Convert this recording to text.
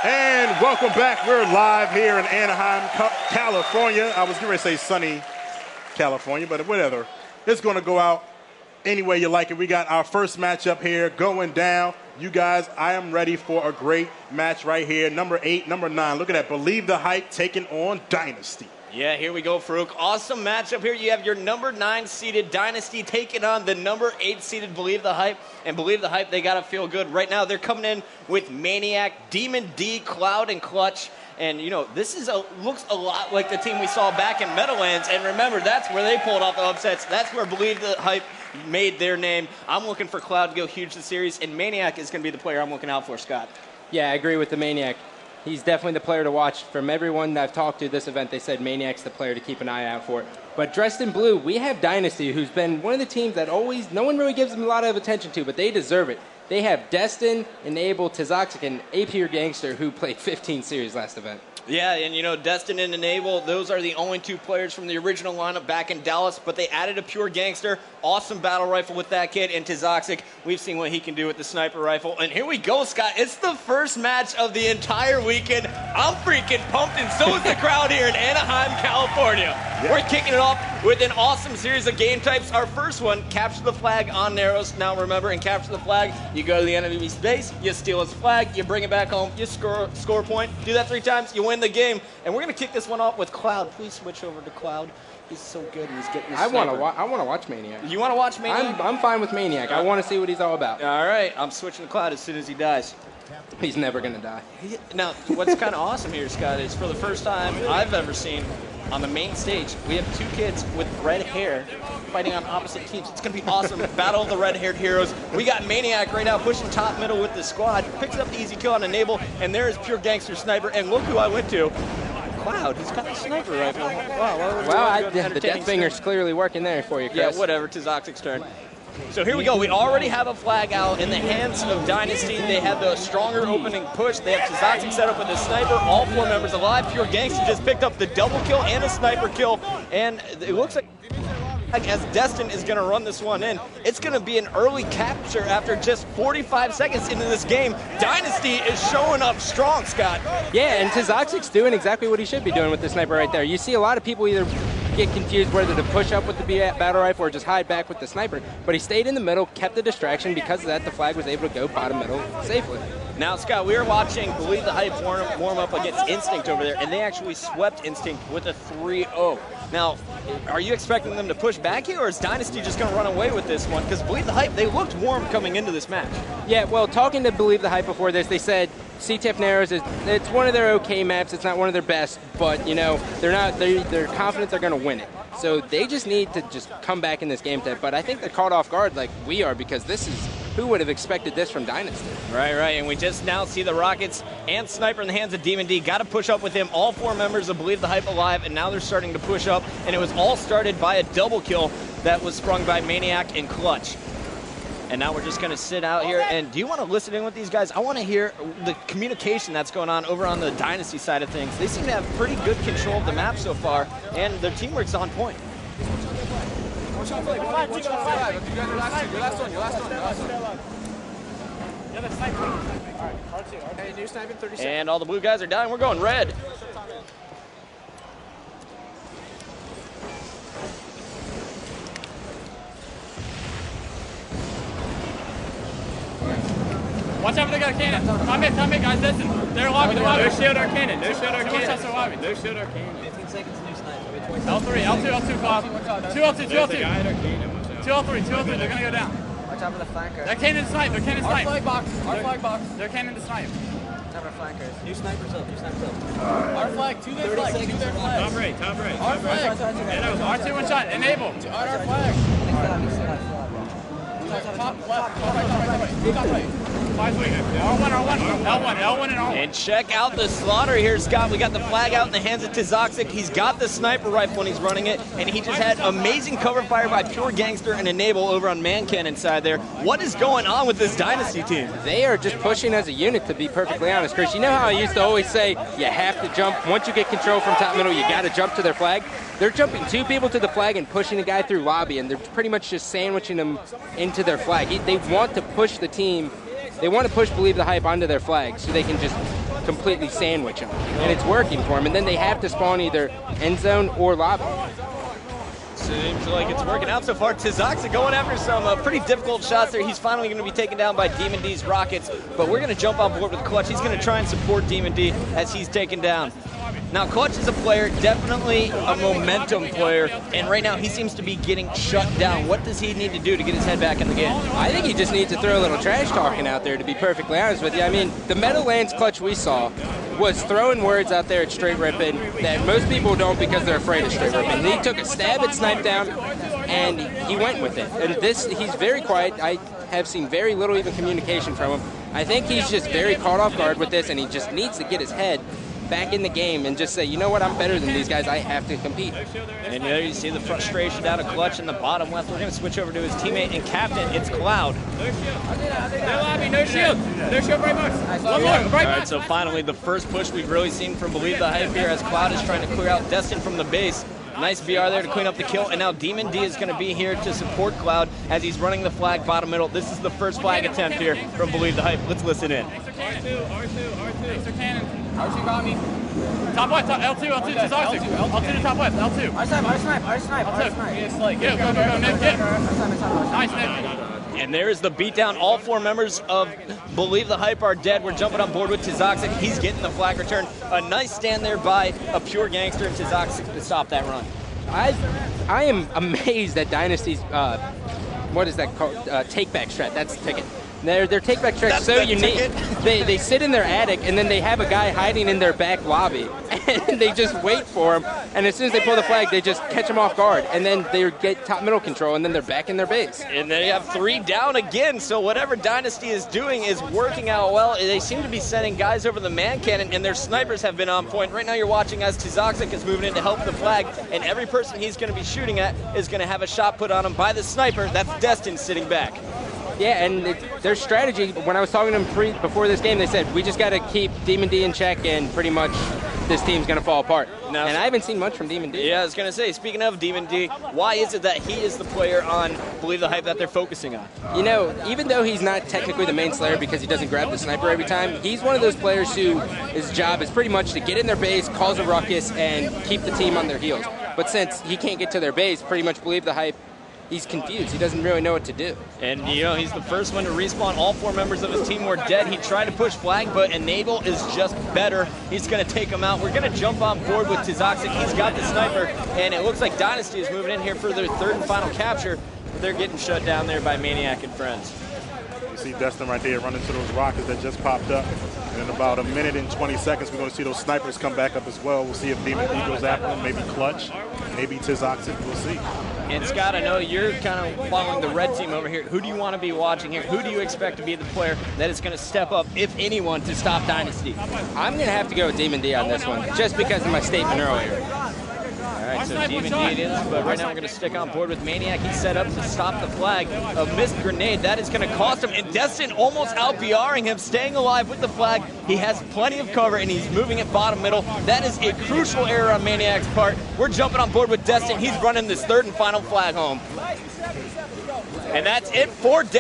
And welcome back. We're live here in Anaheim, California. I was going to say sunny California, but whatever. It's going to go out any way you like it. We got our first matchup here going down. You guys, I am ready for a great match right here. Number 8, number 9. Look at that. Believe the Hype taking on Dynasty. Yeah, here we go, Farouk. Awesome matchup here. You have your number 9 seeded Dynasty taking on the number 8 seeded Believe the Hype. And Believe the Hype, they got to feel good. Right now, they're coming in with Maniac, Demon D, Cloud, and Clutch. And, you know, this looks a lot like the team we saw back in Meadowlands. And remember, that's where they pulled off the upsets. That's where Believe the Hype made their name. I'm looking for Cloud to go huge this series. And Maniac is going to be the player I'm looking out for, Scott. Yeah, I agree with the Maniac. He's definitely the player to watch. From everyone that I've talked to this event, they said Maniac's the player to keep an eye out for. But dressed in blue, we have Dynasty, who's been one of the teams that no one really gives them a lot of attention to, but they deserve it. They have Destin, Enable, Tsquared, and AP Gangster, who played 15 series last event. Yeah, and you know, Destin and Enable, those are the only 2 players from the original lineup back in Dallas, but they added a pure gangster. Awesome battle rifle with that kid, and Tsquared, we've seen what he can do with the sniper rifle. And here we go, Scott. It's the first match of the entire weekend. I'm freaking pumped, and so is the crowd here in Anaheim, California. Yeah. We're kicking it off with an awesome series of game types. Our first one, capture the flag on Narrows. Now remember, in capture the flag, you go to the enemy's base, you steal his flag, you bring it back home, you score a point. Do that 3 times, you win the game. And we're going to kick this one off with Cloud. Please switch over to Cloud. He's so good, and he's getting his sniper. I want to watch Maniac. You want to watch Maniac? I'm fine with Maniac. I want to see what he's all about. All right, I'm switching to Cloud as soon as he dies. He's never going to die. Now, what's kind of awesome here, Scott, is for the first time I've ever seen on the main stage, we have 2 kids with red hair fighting on opposite teams. It's going to be awesome. Battle of the red-haired heroes. We got Maniac right now pushing top middle with the squad. Picks up the easy kill on Enable, and there is pure gangster sniper. And look who I went to. Cloud, he's got a sniper rifle. Wow, the death finger's clearly working there for you, Chris. Yeah, whatever. Tsquared's turn. So here we go. We already have a flag out in the hands of Dynasty. They have the stronger opening push. They have Tsquared set up with a sniper. All 4 members alive. Pure Gangster just picked up the double kill and a sniper kill. And it looks like as Destin is going to run this one in, it's going to be an early capture after just 45 seconds into this game. Dynasty is showing up strong, Scott. Yeah, and Tsquared's doing exactly what he should be doing with the sniper right there. You see a lot of people either get confused whether to push up with the battle rifle or just hide back with the sniper, but he stayed in the middle, kept the distraction. Because of that, the flag was able to go bottom middle safely. Now, Scott, we are watching Believe the Hype warm up against Instinct over there, and they actually swept Instinct with a 3-0. Now, are you expecting them to push back here, or is Dynasty just going to run away with this one? Because Believe the Hype, they looked warm coming into this match. Yeah, well, talking to Believe the Hype before this, they said CTF Narrows it's one of their okay maps. It's not one of their best, but you know they're confident they're going to win it. So they just need to just come back in this game type. But I think they're caught off guard like we are, because this is, who would have expected this from Dynasty? Right, and we just now see the Rockets and Sniper in the hands of Demon D. Got to push up with him. All 4 members of Believe the Hype alive, and now they're starting to push up. And it was all started by a double kill that was sprung by Maniac and Clutch. And now we're just going to sit out here. And do you want to listen in with these guys? I want to hear the communication that's going on over on the Dynasty side of things. They seem to have pretty good control of the map so far, and their teamwork's on point. And all the blue guys are down. We're going red. Watch out, they got a cannon. Come in, guys, listen. They're lobby. No shield or cannon. No shield or cannon. No shield or cannon. 15 seconds to new snipe. L3, L2, Cloud. 2 L2. 2 L3. They're going to go down. Watch out for the flanker. They're cannon to snipe. Our flag box. They're cannon to snipe. Watch out for flankers. New snipers up. Our flag, to their flag. Top right. Our flag. R2 one shot. Enable. On our flag. Top left. Top right. L1 and R1. And check out the slaughter here, Scott. We got the flag out in the hands of Tsquared. He's got the sniper rifle when he's running it, and he just had amazing cover fire by Pure Gangster and Enable over on Man Cannon side there. What is going on with this Dynasty team? They are just pushing as a unit, to be perfectly honest, Chris. You know how I used to always say you have to jump. Once you get control from top middle, you got to jump to their flag. They're jumping 2 people to the flag and pushing a guy through lobby, and they're pretty much just sandwiching them into their flag. They want to push the team They want to push Believe the Hype onto their flag so they can just completely sandwich them. And it's working for them. And then they have to spawn either end zone or lobby. Seems like it's working out so far. Tsquared going after some pretty difficult shots there. He's finally going to be taken down by Demon D's Rockets, but we're going to jump on board with Clutch. He's going to try and support Demon D as he's taken down. Now, Clutch is a player, definitely a momentum player, and right now he seems to be getting shut down. What does he need to do to get his head back in the game? I think he just needs to throw a little trash talking out there, to be perfectly honest with you. I mean, the Meadowlands Clutch we saw was throwing words out there at Straight Rippin that most people don't because they're afraid of Straight Rippin. He took a stab at Snipedown, and he went with it. And he's very quiet. I have seen very little even communication from him. I think he's just very caught off guard with this, and he just needs to get his head back in the game and just say, you know what, I'm better than these guys, I have to compete. And there you see the frustration down a Clutch in the bottom left. We're going to switch over to his teammate and captain, it's Cloud. No lobby, no shield. No shield, bright box. One more, bright box. All right, so finally the first push we've really seen from Believe the Hype here as Cloud is trying to clear out Destin from the base. Nice BR there to clean up the kill, and now Demon D is going to be here to support Cloud as he's running the flag bottom middle. This is the first flag attempt here from Believe the Hype. Let's listen in. R2 cannon. R2 got me. Top left, L2, L2 to Zoxic. L2 to top left, L2. R snipe. Go, Nick, get. Nice, Nick. And there's the beatdown. All 4 members of Believe the Hype are dead. We're jumping on board with Tsquared. He's getting the flag return. A nice stand there by a pure gangster and Tsquared to stop that run. I am amazed at Dynasty's, what is that called? Take back strat. That's the ticket. Their take back strat is so unique. They sit in their attic and then they have a guy hiding in their back lobby and they just wait for him. And as soon as they pull the flag, they just catch him off guard. And then they get top middle control and then they're back in their base. And they have 3 down again. So whatever Dynasty is doing is working out well. They seem to be sending guys over the man cannon and their snipers have been on point. Right now you're watching as Tsquared is moving in to help the flag. And every person he's going to be shooting at is going to have a shot put on him by the sniper. That's Destin sitting back. Yeah, and their strategy, when I was talking to them before this game, they said, we just got to keep Demon D in check and pretty much this team's going to fall apart. Now, and I haven't seen much from Demon D. Yeah, I was going to say, speaking of Demon D, why is it that he is the player on Believe the Hype that they're focusing on? You know, even though he's not technically the main slayer because he doesn't grab the sniper every time, he's one of those players who his job is pretty much to get in their base, cause a ruckus, and keep the team on their heels. But since he can't get to their base, pretty much Believe the Hype, he's confused. He doesn't really know what to do. And, you know, he's the first one to respawn. All 4 members of his team were dead. He tried to push flag, but Enable is just better. He's going to take him out. We're going to jump on board with Tsquared. He's got the sniper, and it looks like Dynasty is moving in here for their 3rd and final capture. But they're getting shut down there by Maniac and friends. You see Destin right there running to those rockets that just popped up. And in about a minute and 20 seconds, we're going to see those snipers come back up as well. We'll see if Demon D goes after them, maybe Clutch, maybe Tsquared. We'll see. And Scott, I know you're kind of following the red team over here. Who do you want to be watching here? Who do you expect to be the player that is going to step up, if anyone, to stop Dynasty? I'm going to have to go with Demon D on this one, just because of my statement earlier. All right, so Demon D it is, but right now we're going to stick on board with Maniac. He's set up to stop the flag. A missed grenade, that is going to cost him. And Destin almost out-BRing him, staying alive with the flag. He has plenty of cover, and he's moving it bottom middle. That is a crucial error on Maniac's part. We're jumping on board with Destin. He's running this 3rd and final flag home. And that's it for Dead.